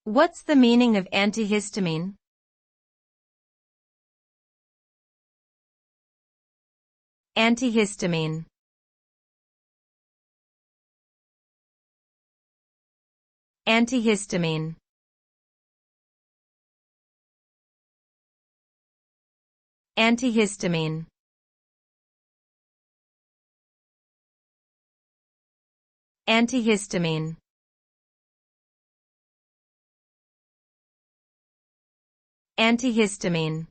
What's the meaning of antihistamine? Antihistamine. Antihistamine. Antihistamine. Antihistamine. Antihistamine.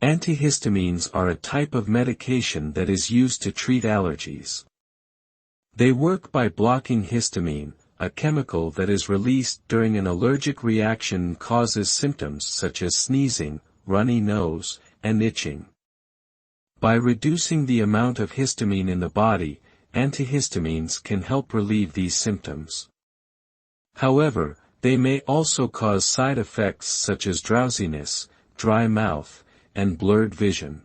Antihistamines are a type of medication that is used to treat allergies. They work by blocking histamine, a chemical that is released during an allergic reaction and causes symptoms such as sneezing, runny nose, and itching. By reducing the amount of histamine in the body, antihistamines can help relieve these symptoms. However, they may also cause side effects such as drowsiness, dry mouth, and blurred vision.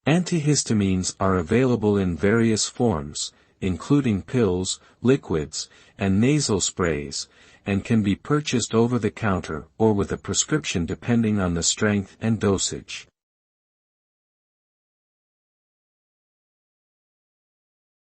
Antihistamines are available in various forms, including pills, liquids, and nasal sprays, and can be purchased over the counter or with a prescription depending on the strength and dosage.